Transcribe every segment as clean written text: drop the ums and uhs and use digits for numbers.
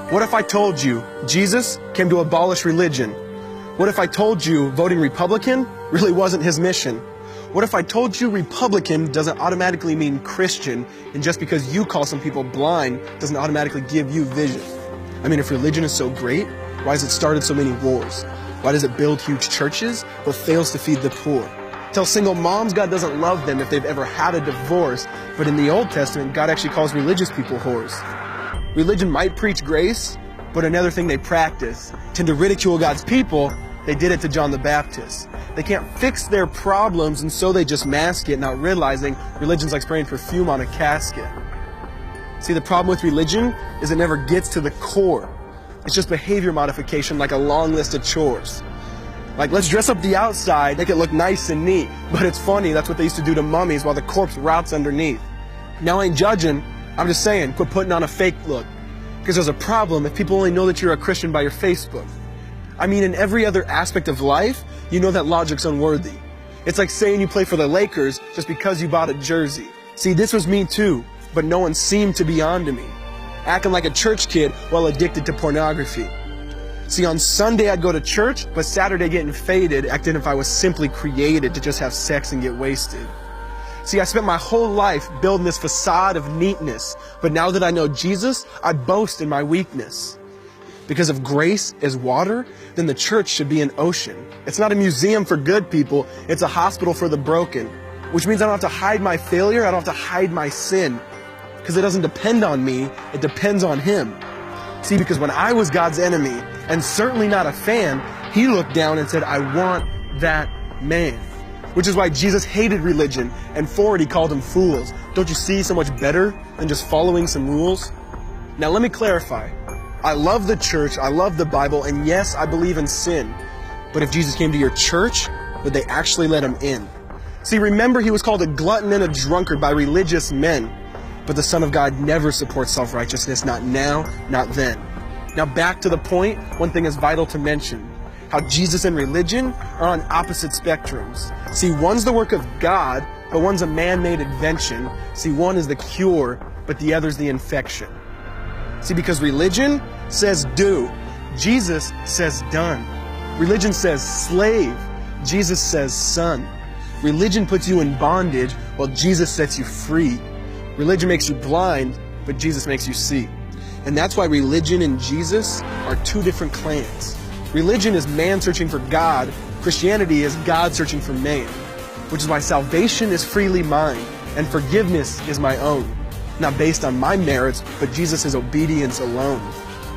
What if I told you Jesus came to abolish religion? What if I told you voting Republican really wasn't his mission? What if I told you Republican doesn't automatically mean Christian, and just because you call some people blind doesn't automatically give you vision? I mean, if religion is so great, why has it started so many wars? Why does it build huge churches but fails to feed the poor? Tell single moms God doesn't love them if they've ever had a divorce, but in the Old Testament, God actually calls religious people whores. Religion might preach grace, but another thing they practice, tend to ridicule God's people. They did it to John the Baptist. They can't fix their problems, and so they just mask it, not realizing religion's like spraying perfume on a casket. See, the problem with religion is it never gets to the core. It's just behavior modification, like a long list of chores. Like, let's dress up the outside, make it look nice and neat. But it's funny, that's what they used to do to mummies while the corpse rots underneath. Now I ain't judging, I'm just saying, quit putting on a fake look. Because there's a problem if people only know that you're a Christian by your Facebook. I mean, in every other aspect of life, you know that logic's unworthy. It's like saying you play for the Lakers just because you bought a jersey. See, this was me too, but no one seemed to be onto me. Acting like a church kid while addicted to pornography. See, on Sunday I'd go to church, but Saturday getting faded, acting if I was simply created to just have sex and get wasted. See, I spent my whole life building this facade of neatness, but now that I know Jesus, I boast in my weakness. Because if grace is water, then the church should be an ocean. It's not a museum for good people, it's a hospital for the broken. Which means I don't have to hide my failure, I don't have to hide my sin. Because it doesn't depend on me, it depends on Him. See, because when I was God's enemy, and certainly not a fan, He looked down and said, I want that man. Which is why Jesus hated religion, and for it He called them fools. Don't you see so much better than just following some rules? Now let me clarify. I love the church, I love the Bible, and yes, I believe in sin. But if Jesus came to your church, would they actually let Him in? See, remember He was called a glutton and a drunkard by religious men. But the Son of God never supports self-righteousness, not now, not then. Now back to the point, one thing is vital to mention. How Jesus and religion are on opposite spectrums. See, one's the work of God, but one's a man-made invention. See, one is the cure, but the other's the infection. See, because religion says do, Jesus says done. Religion says slave, Jesus says son. Religion puts you in bondage, while Jesus sets you free. Religion makes you blind, but Jesus makes you see. And that's why religion and Jesus are two different clans. Religion is man searching for God, Christianity is God searching for man. Which is why salvation is freely mine, and forgiveness is my own. Not based on my merits, but Jesus' obedience alone.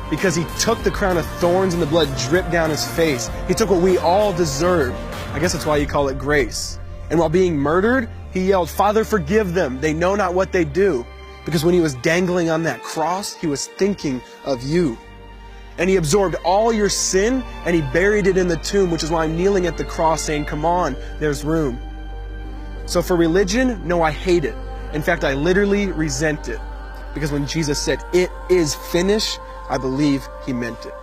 Because He took the crown of thorns and the blood dripped down His face. He took what we all deserve. I guess that's why you call it grace. And while being murdered, He yelled, Father, forgive them. They know not what they do. Because when He was dangling on that cross, He was thinking of you. And He absorbed all your sin and He buried it in the tomb, which is why I'm kneeling at the cross saying, come on, there's room. So for religion, no, I hate it. In fact, I literally resent it. Because when Jesus said, it is finished, I believe He meant it.